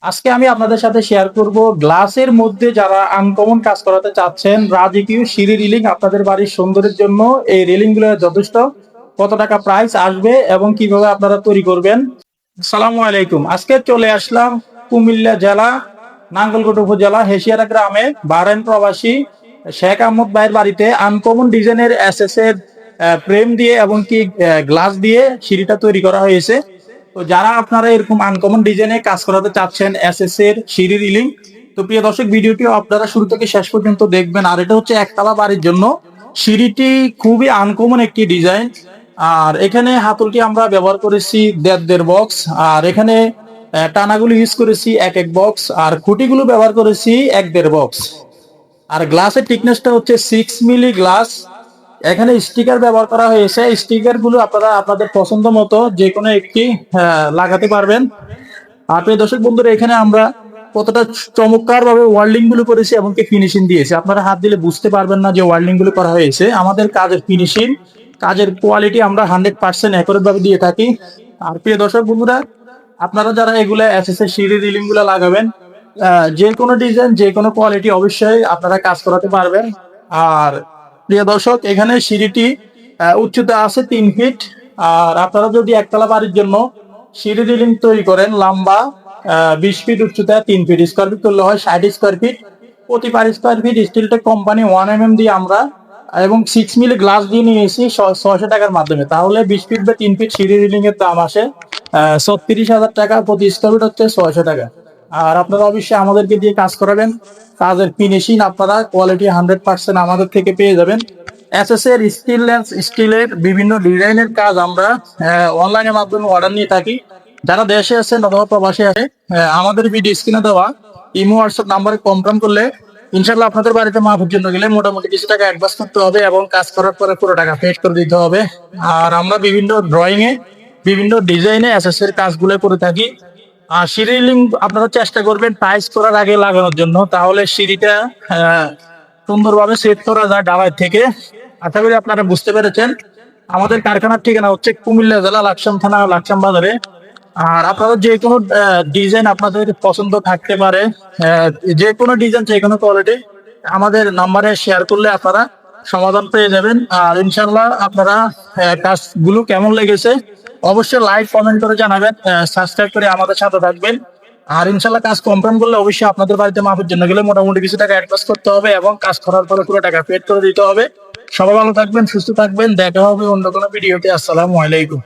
আজকে আমি আপনাদের সাথে শেয়ার করব গ্লাসের মধ্যে যারা আনকমন কাজ করাতে চাচ্ছেন, রাজকীয় সিঁড়ি রিলিং আপনাদের বাড়ির সৌন্দর্যের জন্য এই রিলিং গুলো যথেষ্ট। কত টাকা প্রাইস আসবে এবং কিভাবে আপনারা তৈরি করবেন। আসসালামু আলাইকুম। আজকে চলে আসলাম কুমিল্লা জেলা নাঙ্গলকোট উপজেলা হেসিয়ারা গ্রামে বাহরাইন প্রবাসী শেখ আহমদ ভাইয়ের বাড়িতে আনকমন ডিজাইনের এসএস এর ফ্রেম দিয়ে এবং কি গ্লাস দিয়ে সিঁড়িটা তৈরি করা হয়েছে। তো যারা আপনারা এরকম আনকমন ডিজাইনে কাজ করাতে চাচ্ছেন এসএস এর সিঁড়ি রিলিং, তো প্রিয় দর্শক ভিডিওটি আপনারা শুরু থেকে শেষ পর্যন্ত দেখবেন। আর এটা হচ্ছে একতলা বাড়ির জন্য সিঁড়িটি খুবই আনকমন একটি ডিজাইন। আর এখানে হাতলটি আমরা ব্যবহার করেছি দেড় বক্স। আর এখানে টানাগুলো ইউজ করেছি এক বক্স। আর খুঁটিগুলো ব্যবহার করেছি দেড় বক্স। আর গ্লাসের থিকনেসটা হচ্ছে 6 মিলি গ্লাস। এখানে স্টিকার ব্যবহার করা হয়েছে। স্টিকার গুলো আপনারা আপনাদের পছন্দ মতো যে কোনো একটি লাগাতে পারবেন। আর প্রিয় দর্শক বন্ধুরা, এখানে আমরা কতটা চমৎকার ভাবে ওয়ার্ল্ডিং গুলো করেছি এবং কি ফিনিশিং দিয়েছি। আপনারা হাত দিলে বুঝতে পারবেন না যে ওয়ার্ল্ডিং গুলো করা হয়েছে। আমাদের কাজের ফিনিশিং, কাজের কোয়ালিটি আমরা 100% অ্যাকুরেট ভাবে দিয়ে থাকি। আর প্রিয় দর্শক বন্ধুরা, আপনারা যারা এগুলা এসএস এর সিঁড়ি রিলিং গুলো লাগাবেন, যে কোনো ডিজাইন যে কোনো কোয়ালিটি অবশ্যই আপনারা কাজ করাতে পারবেন। আর প্রিয় দর্শক, এখানে সিঁড়িটি উচ্চতা আছে 3 ফিট। আর আপনারা যদি একতলা বাড়ির জন্য সিঁড়ি রিলিং তৈরি করেন, লম্বা 20 ফিট, উচ্চতা 3 ফিট, স্কোয়ার ফিট করলে হয় 60 স্কোয়ার ফিট। প্রতি per square feet Steeltech company 1 mm দিয়ে আমরা এবং 6 মিলি গ্লাস দিয়ে নিয়েছি 600 টাকার মাধ্যমে। তাহলে 20 ফিট বা 3 ফিট সিঁড়ি রিলিং এর দাম আসে 36,000 টাকা। প্রতি স্কোয়ার ফিট হচ্ছে 600 টাকা। আর আপনারা অবশ্যই আমাদেরকে দিয়ে কাজ করাবেন। কাজের ফিনিশিং আপনারা কোয়ালিটি 100% আমাদের থেকে পেয়ে যাবেন। এসএস এর স্টিলের বিভিন্ন ডিজাইনের কাজ আমরা অনলাইনের মাধ্যমে অর্ডার নিয়ে থাকি। যারা দেশে আছেন অথবা প্রবাসে আছে, আমাদের ভিডিও স্ক্রিনে দেওয়া ইমো হোয়াটসঅ্যাপ নাম্বারে কনফার্ম করলে ইনশাল্লাহ আপনাদের বাড়িতে মাপের জন্য গেলে মোটামুটি কিছু টাকা অ্যাডভান্স করতে হবে এবং কাজ করার পরে পুরো টাকা পেড করে দিতে হবে। আর আমরা বিভিন্ন ড্রয়িং এ বিভিন্ন ডিজাইনে এসএস এর কাজগুলো করে থাকি। আর সিঁড়ি রিলিং আপনারা চেষ্টা করবেন টাইলস করার আগে লাগানোর জন্য, তাহলে সিঁড়িটা সুন্দরভাবে সেট করা যায় ঢালাই থেকে। আশা করি আপনারা বুঝতে পেরেছেন। আমাদের কারখানার ঠিকানা হচ্ছে কুমিল্লা জেলা লাকসাম থানা লাকসাম বাজারে। আর আপনারা যে কোনো ডিজাইন আপনাদের পছন্দ থাকতে পারে, যে কোনো ডিজাইন যে কোনো কোয়ালিটি আমাদের নাম্বারে শেয়ার করলে আপনারা সমাধান পেয়ে যাবেন। আর ইনশাল্লাহ আপনারা কাজগুলো কেমন লেগেছে অবশ্যই লাইক কমেন্ট করে জানাবেন, সাবস্ক্রাইব করে আমাদের সাথে থাকবেন। আর ইনশাল্লাহ কাজ কনফার্ম করলে অবশ্যই আপনাদের বাড়িতে মাপের জন্য গেলে মোটামুটি কিছু টাকা অ্যাডভান্স করতে হবে এবং কাজ করার পরে পুরো টাকা পেড করে দিতে হবে। সবাই ভালো থাকবেন, সুস্থ থাকবেন। দেখা হবে অন্য কোনো ভিডিওতে। আসসালামু আলাইকুম।